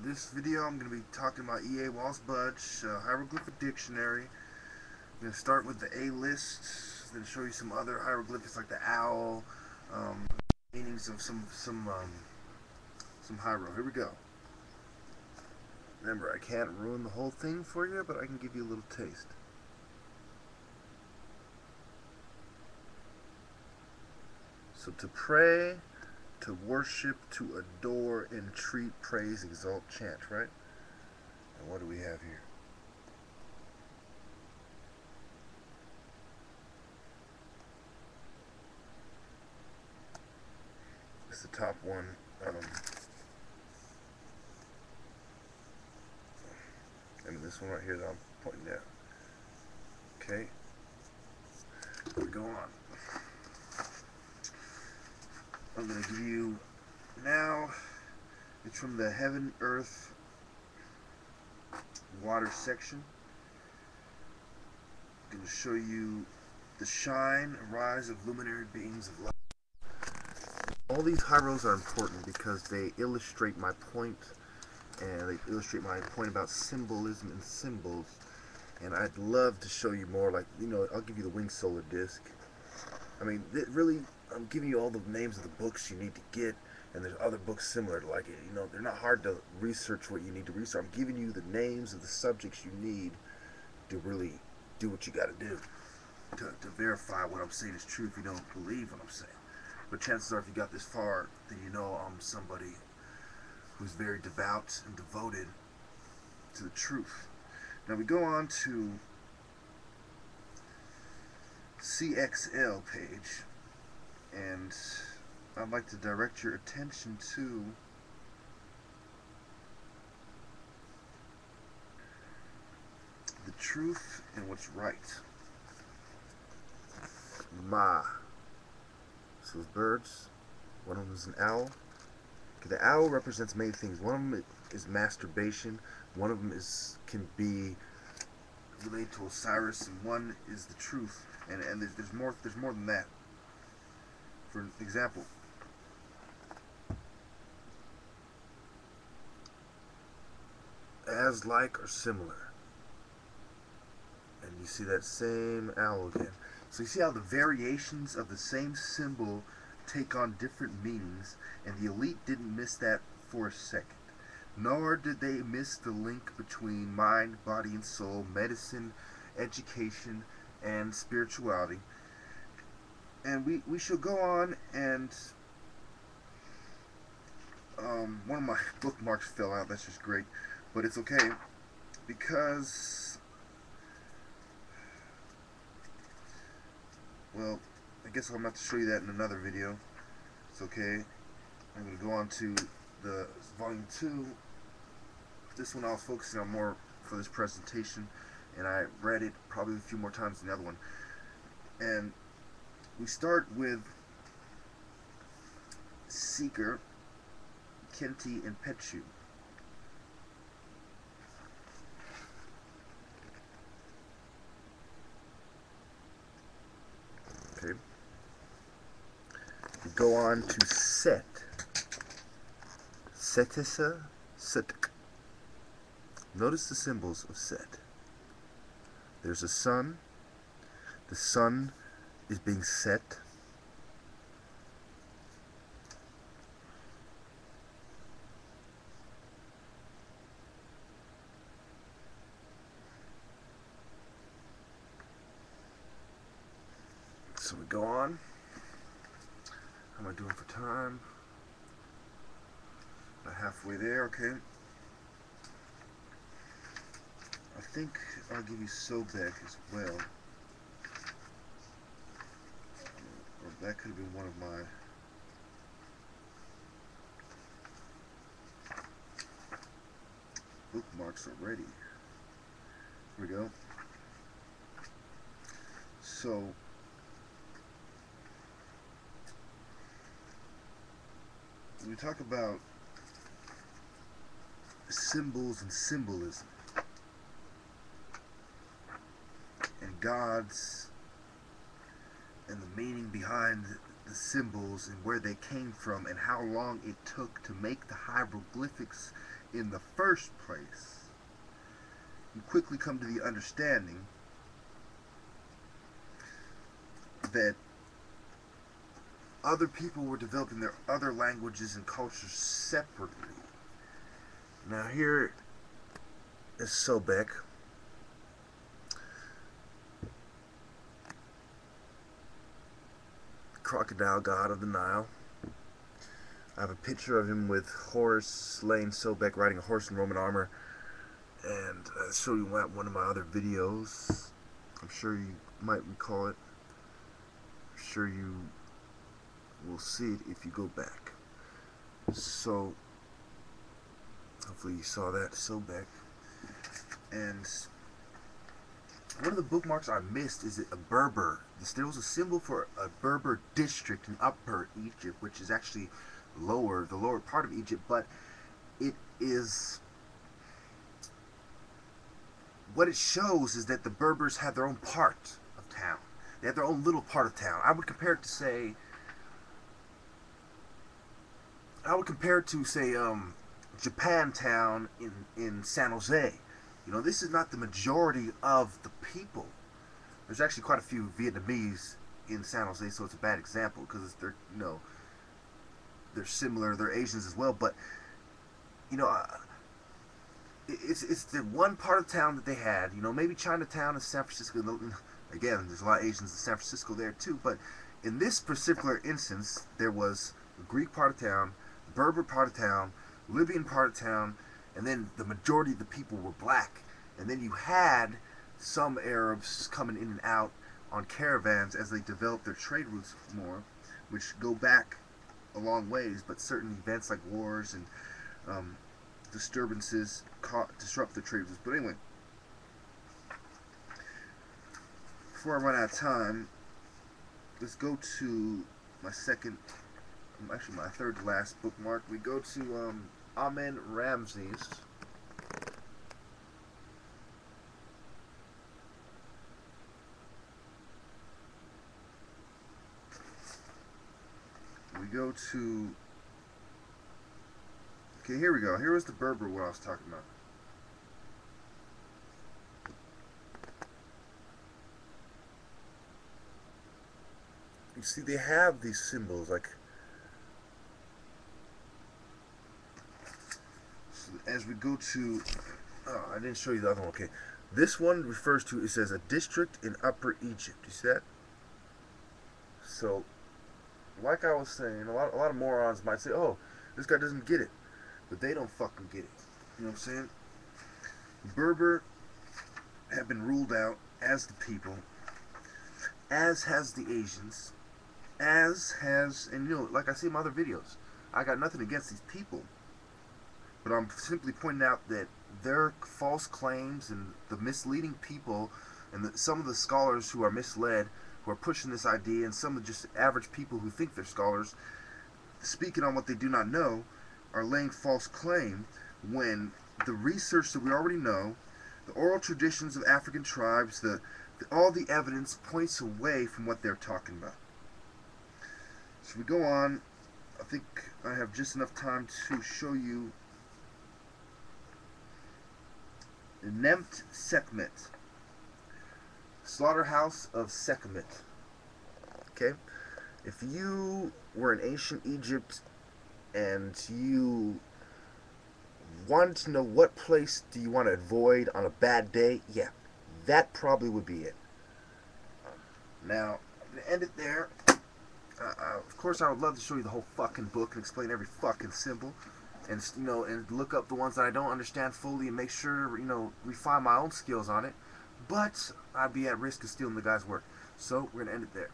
This video I'm going to be talking about E.A. Walsh-Budge, hieroglyphic dictionary. I'm going to start with the A list, then show you some other hieroglyphics like the owl, meanings of some hiero. Here we go. Remember, I can't ruin the whole thing for you, but I can give you a little taste. So to pray, to worship, to adore, entreat, praise, exalt, chant, right? And what do we have here? It's the top one. And this one right here that I'm pointing at. Okay. We go on. I'm going to give you now, it's from the heaven, earth, water section. I'm going to show you the shine, rise of luminary beings of light. All these hieros are important because they illustrate my point, and they illustrate my point about symbolism and symbols. And I'd love to show you more, like, I'll give you the winged solar disc. I mean, really, I'm giving you all the names of the books you need to get, and there's other books similar to like it. They're not hard to research what you need to research. I'm giving you the names of the subjects you need to really do what you got to do to verify what I'm saying is true if you don't believe what I'm saying. But chances are, if you got this far, then you know I'm somebody who's very devout and devoted to the truth. Now we go on to CXL page, and I'd like to direct your attention to the truth and what's right. Ma. So those birds, one of them is an owl. Okay, the owl represents many things. One of them is masturbation. One of them can be related to Osiris, and one is the truth. And there's more than that. For example, as, like, or similar. And you see that same owl again. So you see how the variations of the same symbol take on different meanings, and the elite didn't miss that for a second. Nor did they miss the link between mind, body, and soul, medicine, education, and spirituality. And we shall go on, and one of my bookmarks fell out. That's just great, but it's okay because, well, I guess I'm going to have to show you that in another video. It's okay. I'm going to go on to the volume 2. This one I was focusing on more for this presentation, and I read it probably a few more times than the other one. And we start with Seeker, Kenti, and Petchu. Okay. We go on to Set. Setisa, Setek. Notice the symbols of Set. There's a sun. The sun is being set. So we go on. How am I doing for time? About halfway there, okay. I think I'll give you Sobek as well. Or that could have been one of my bookmarks already. Here we go. So when we talk about symbols and symbolism and gods and the meaning behind the the symbols and where they came from and how long it took to make the hieroglyphics in the first place, you quickly come to the understanding that other people were developing their other languages and cultures separately. Now here is Sobek. Crocodile god of the Nile. I have a picture of him with Horus slaying Sobek riding a horse in Roman armor, and I showed you one of my other videos. I'm sure you might recall it. I'm sure you will see it if you go back. So hopefully you saw that Sobek. And one of the bookmarks I missed is a Berber. There was a symbol for a Berber district in Upper Egypt, which is actually the lower part of Egypt, but it is, what it shows is that the Berbers had their own part of town. They had their own little part of town. I would compare it to say Japantown in San Jose. You know, this is not the majority of the people. There's actually quite a few Vietnamese in San Jose, so it's a bad example because they're, you know, they're similar. They're Asians as well, but you know, it's the one part of town that they had. You know, maybe Chinatown and San Francisco. Again, there's a lot of Asians in San Francisco there too, but in this particular instance, there was the Greek part of town, Berber part of town, Libyan part of town, and then the majority of the people were black. And then you had some Arabs coming in and out on caravans as they developed their trade routes more, which go back a long ways, but certain events like wars and disturbances disrupt the trade routes. But anyway, before I run out of time, let's go to my third to last bookmark. We go to Amen Ramses. We go to, okay, here we go. Here was the Berber what I was talking about. You see, they have these symbols like, so as we go to, oh, I didn't show you the other one. Okay, this one refers to, it says a district in Upper Egypt. You see that? So, like I was saying, a lot of morons might say, oh, this guy doesn't get it. But they don't fucking get it. You know what I'm saying? Berber have been ruled out as the people, as has the Asians, as has, and you know, like I say in my other videos, I got nothing against these people, but I'm simply pointing out that their false claims and the misleading people and some of the scholars who are misled, who are pushing this idea, and some of just average people who think they're scholars, speaking on what they do not know, are laying false claim when the research that we already know, the oral traditions of African tribes, all the evidence points away from what they're talking about. So we go on. I think I have just enough time to show you Nemt Sekhmet, slaughterhouse of Sekhmet. Okay, if you were in ancient Egypt and you wanted to know what place do you want to avoid on a bad day, yeah, that probably would be it. Now, I'm going to end it there. Of course, I would love to show you the whole fucking book and explain every fucking symbol, and you know, and look up the ones that I don't understand fully and make sure, you know, refine my own skills on it. But I'd be at risk of stealing the guy's work. So we're gonna end it there.